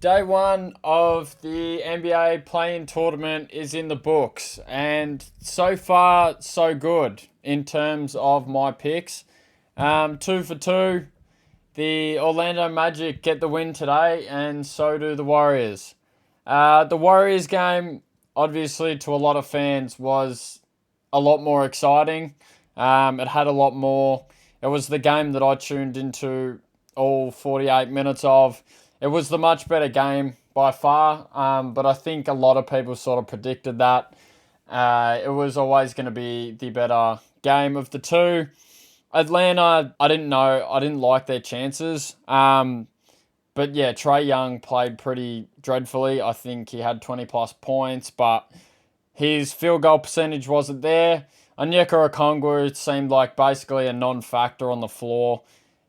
Day one of the NBA play-in tournament is in the books, and so far, so good in terms of my picks. 2 for 2. The Orlando Magic get the win today, and so do the Warriors. The Warriors game, obviously, to a lot of fans, was a lot more exciting. It had a lot more. It was the game that I tuned into all 48 minutes of. It was the much better game by far, but I think a lot of people sort of predicted that. It was always going to be the better game of the two. Atlanta, I didn't know. I didn't like their chances. But yeah, Trae Young played pretty dreadfully. I think he had 20 plus points, but his field goal percentage wasn't there. Onyeka Okongwu seemed like basically a non-factor on the floor.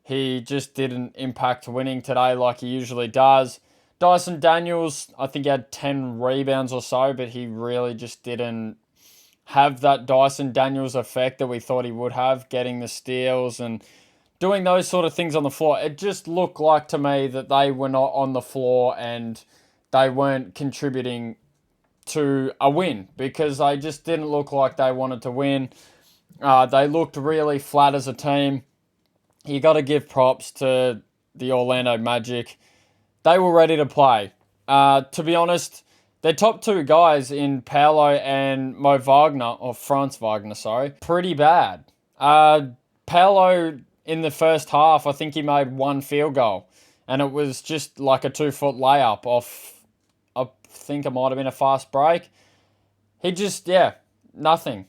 He just didn't impact winning today like he usually does. Dyson Daniels, I think he had 10 rebounds or so, but he really just didn't have that Dyson Daniels effect that we thought he would have, getting the steals and doing those sort of things on the floor. It just looked like to me that they were not on the floor and they weren't contributing to a win because they just didn't look like they wanted to win. They looked really flat as a team. You got to give props to the Orlando Magic. They were ready to play. To be honest, their top two guys in Paolo and Mo Wagner, or Franz Wagner, sorry, pretty bad. Paolo in the first half, I think he made one field goal, and it was just like a 2-foot layup off, I think it might have been a fast break. He just, nothing.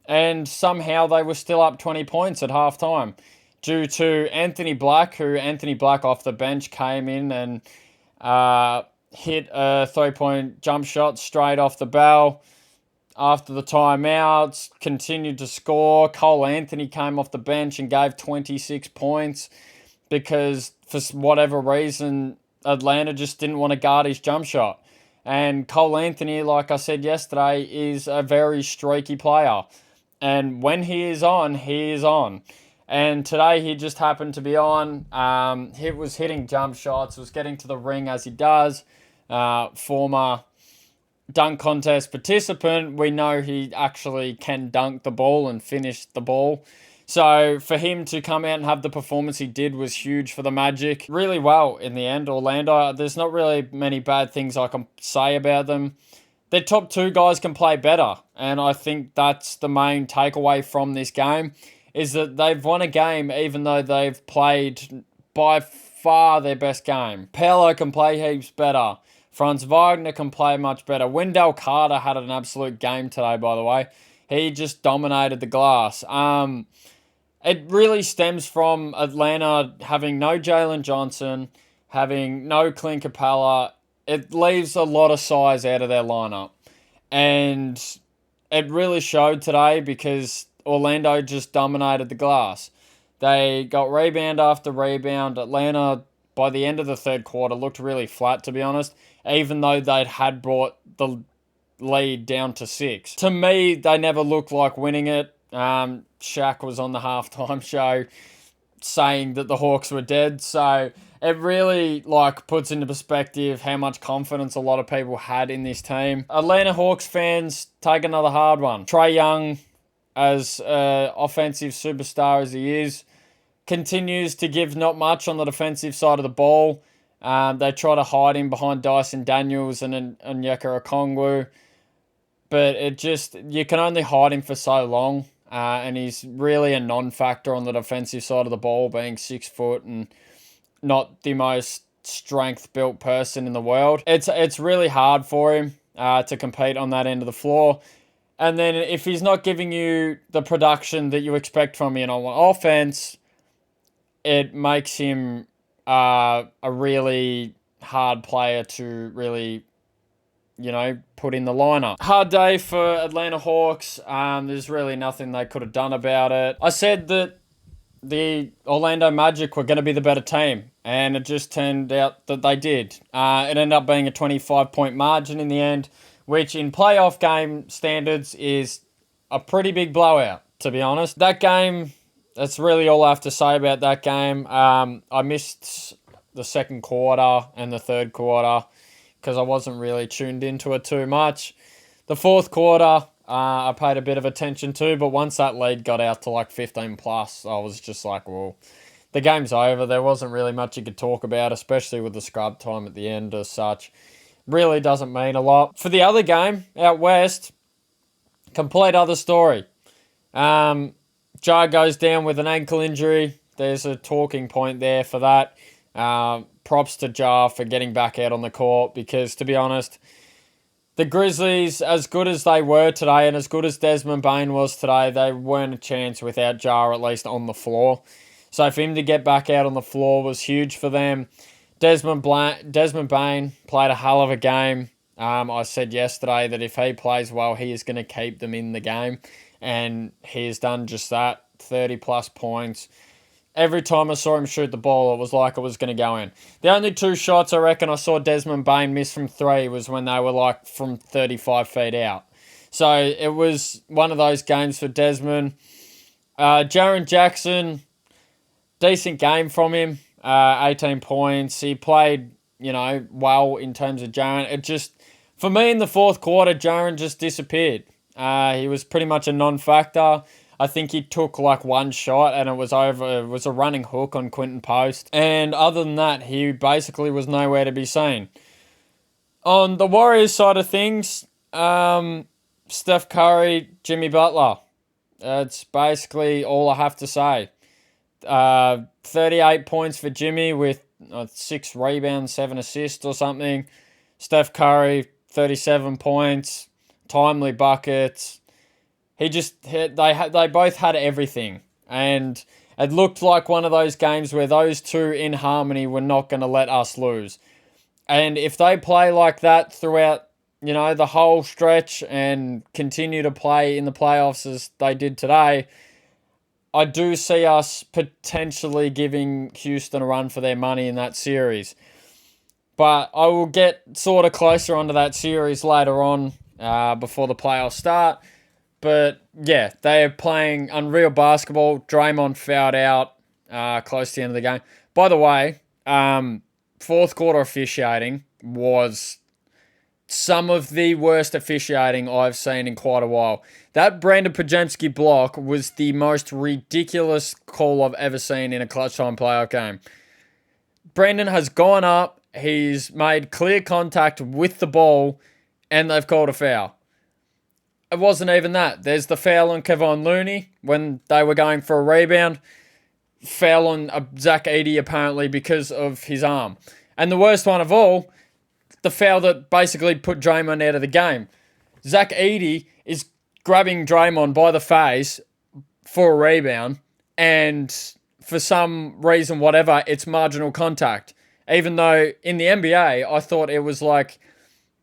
And somehow they were still up 20 points at halftime due to Anthony Black, who Anthony Black off the bench came in and hit a 3-point jump shot straight off the bell. After the timeouts, continued to score. Cole Anthony came off the bench and gave 26 points because for whatever reason, Atlanta just didn't want to guard his jump shot. And Cole Anthony, like I said yesterday, is a very streaky player. And when he is on, he is on. And today he just happened to be on. He was hitting jump shots, was getting to the ring as he does. Former dunk contest participant. We know he actually can dunk the ball and finish the ball. So for him to come out and have the performance he did was huge for the Magic. Really well in the end, Orlando. There's not really many bad things I can say about them. Their top two guys can play better, and I think that's the main takeaway from this game, is that they've won a game even though they've played by far their best game. Paolo can play heaps better. Franz Wagner can play much better. Wendell Carter had an absolute game today, by the way. He just dominated the glass. It really stems from Atlanta having no Jalen Johnson, having no Clint Capella. It leaves a lot of size out of their lineup. And it really showed today because Orlando just dominated the glass. They got rebound after rebound. Atlanta, by the end of the third quarter, looked really flat, to be honest, even though they had brought the lead down to 6. To me, they never looked like winning it. Shaq was on the halftime show saying that the Hawks were dead, so it really puts into perspective how much confidence a lot of people had in this team. Atlanta Hawks fans, take another hard one. Trae Young, as an offensive superstar as he is, continues to give not much on the defensive side of the ball. They try to hide him behind Dyson Daniels and Onyeka Okongwu, but you can only hide him for so long. And he's really a non-factor on the defensive side of the ball, being 6 foot and not the most strength-built person in the world. It's really hard for him to compete on that end of the floor. And then if he's not giving you the production that you expect from him on offense, it makes him a really hard player to really, put in the lineup. Hard day for Atlanta Hawks. There's really nothing they could have done about it. I said that the Orlando Magic were going to be the better team, and it just turned out that they did. It ended up being a 25-point margin in the end, which in playoff game standards is a pretty big blowout, to be honest. That game, that's really all I have to say about that game. I missed the second quarter and the third quarter because I wasn't really tuned into it too much. The fourth quarter, I paid a bit of attention to, but once that lead got out to like 15 plus, I was just like, well, the game's over. There wasn't really much you could talk about, especially with the scrub time at the end as such. Really doesn't mean a lot. For the other game out west, complete other story. Jar goes down with an ankle injury. There's a talking point there for that. Props to Jar for getting back out on the court because, to be honest, the Grizzlies, as good as they were today and as good as Desmond Bane was today, they weren't a chance without Jar at least on the floor. So for him to get back out on the floor was huge for them. Desmond Bane played a hell of a game. I said yesterday that if he plays well, he is going to keep them in the game. And he has done just that. 30 plus points. Every time I saw him shoot the ball, it was like it was going to go in. The only two shots I reckon I saw Desmond Bane miss from three was when they were like from 35 feet out. So it was one of those games for Desmond. Jaren Jackson, decent game from him. 18 points. He played, well in terms of Jaren. It just, for me in the fourth quarter, Jaren just disappeared. He was pretty much a non-factor. I think he took like one shot and it was over. It was a running hook on Quinton Post. And other than that, he basically was nowhere to be seen. On the Warriors side of things, Steph Curry, Jimmy Butler. That's basically all I have to say. 38 points for Jimmy with 6 rebounds, 7 assists or something. Steph Curry, 37 points, timely buckets. They both had everything, and it looked like one of those games where those two in harmony were not going to let us lose. And if they play like that throughout, the whole stretch and continue to play in the playoffs as they did today, I do see us potentially giving Houston a run for their money in that series. But I will get sort of closer onto that series later on before the playoffs start. But, yeah, they are playing unreal basketball. Draymond fouled out close to the end of the game. By the way, fourth quarter officiating was some of the worst officiating I've seen in quite a while. That Brandon Podziemski block was the most ridiculous call I've ever seen in a clutch time playoff game. Brandon has gone up, he's made clear contact with the ball, and they've called a foul. It wasn't even that. There's the foul on Kevon Looney when they were going for a rebound. Foul on Zach Edey apparently because of his arm. And the worst one of all, the foul that basically put Draymond out of the game. Zach Edey is grabbing Draymond by the face for a rebound, and for some reason, whatever, it's marginal contact. Even though in the NBA, I thought it was like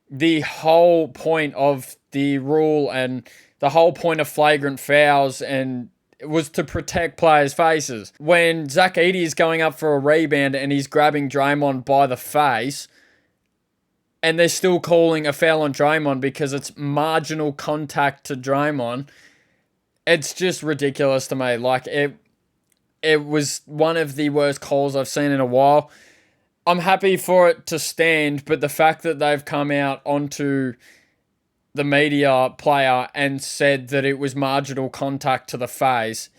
the whole point of the rule and the whole point of flagrant fouls and it was to protect players' faces. When Zach Edey is going up for a rebound and he's grabbing Draymond by the face, and they're still calling a foul on Draymond because it's marginal contact to Draymond, it's just ridiculous to me. Like, it was one of the worst calls I've seen in a while. I'm happy for it to stand, but the fact that they've come out onto the media player and said that it was marginal contact to the face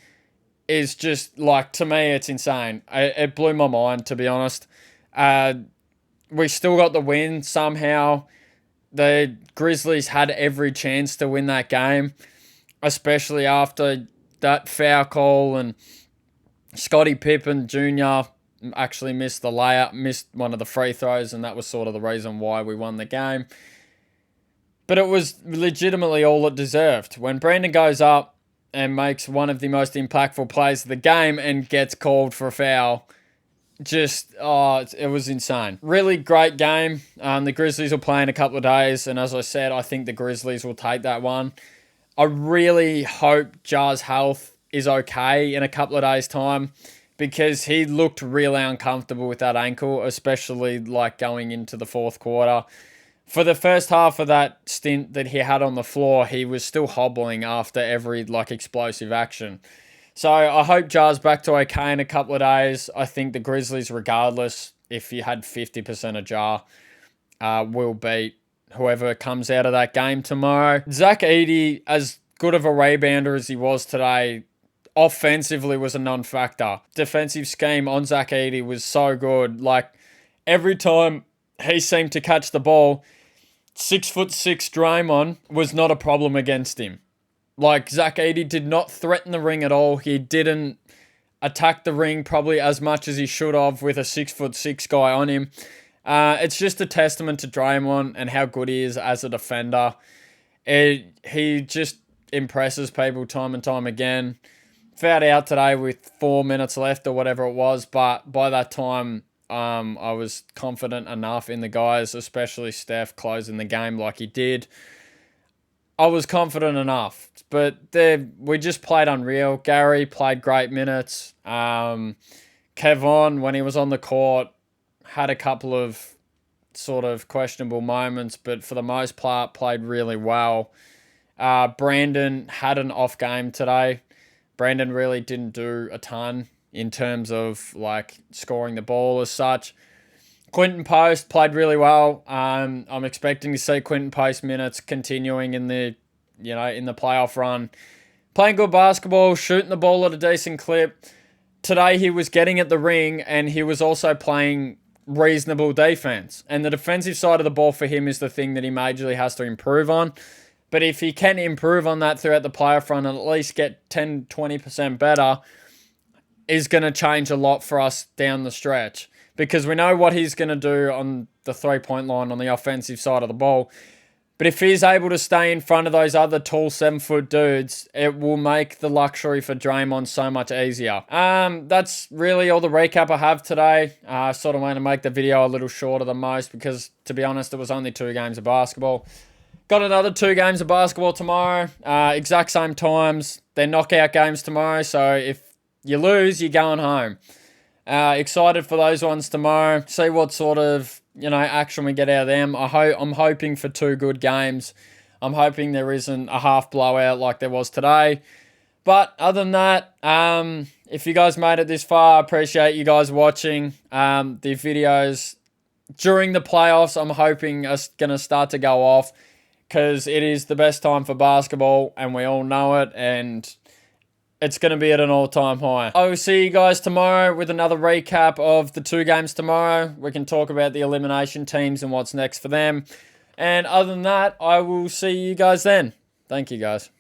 is just, like, to me, it's insane. It blew my mind, to be honest. We still got the win somehow. The Grizzlies had every chance to win that game, especially after that foul call, and Scottie Pippen Jr. actually missed the layup, missed one of the free throws, and that was sort of the reason why we won the game. But it was legitimately all it deserved. When Brandon goes up and makes one of the most impactful plays of the game and gets called for a foul, it was insane. Really great game. The Grizzlies will play in a couple of days, and as I said, I think the Grizzlies will take that one. I really hope Jar's health is okay in a couple of days' time because he looked really uncomfortable with that ankle, especially like going into the fourth quarter. For the first half of that stint that he had on the floor, he was still hobbling after every explosive action. So I hope Jar's back to okay in a couple of days. I think the Grizzlies, regardless, if you had 50% a jar, will beat whoever comes out of that game tomorrow. Zach Edey, as good of a rebounder as he was today, offensively was a non-factor. Defensive scheme on Zach Edey was so good. Like, every time he seemed to catch the ball, 6'6" Draymond was not a problem against him. Like, Zach Edey did not threaten the ring at all. He didn't attack the ring probably as much as he should have with a 6'6" guy on him. It's just a testament to Draymond and how good he is as a defender. He just impresses people time and time again. Fouled out today with 4 minutes left or whatever it was, but by that time, I was confident enough in the guys, especially Steph closing the game like he did. I was confident enough, but we just played unreal. Gary played great minutes. Kevon, when he was on the court, had a couple of sort of questionable moments, but for the most part, played really well. Brandon had an off game today. Brandon really didn't do a ton in terms of like scoring the ball as such. Quinton Post played really well. I'm expecting to see Quinton Post minutes continuing in the playoff run. Playing good basketball, shooting the ball at a decent clip. Today he was getting at the ring and he was also playing reasonable defense. And the defensive side of the ball for him is the thing that he majorly has to improve on. But if he can improve on that throughout the playoff run and at least get 10-20% better, is going to change a lot for us down the stretch. Because we know what he's going to do on the three-point line on the offensive side of the ball. But if he's able to stay in front of those other tall 7-foot dudes, it will make the luxury for Draymond so much easier. That's really all the recap I have today. I sort of want to make the video a little shorter than most because, to be honest, it was only 2 games of basketball. Got another 2 games of basketball tomorrow. Exact same times. They're knockout games tomorrow, so if you lose, you're going home. Excited for those ones tomorrow. See what sort of action we get out of them. I'm hoping for 2 good games. I'm hoping there isn't a half blowout like there was today. But other than that, if you guys made it this far, I appreciate you guys watching. The videos during the playoffs, I'm hoping are going to start to go off because it is the best time for basketball and we all know it, and it's going to be at an all-time high. I will see you guys tomorrow with another recap of the 2 games tomorrow. We can talk about the elimination teams and what's next for them. And other than that, I will see you guys then. Thank you, guys.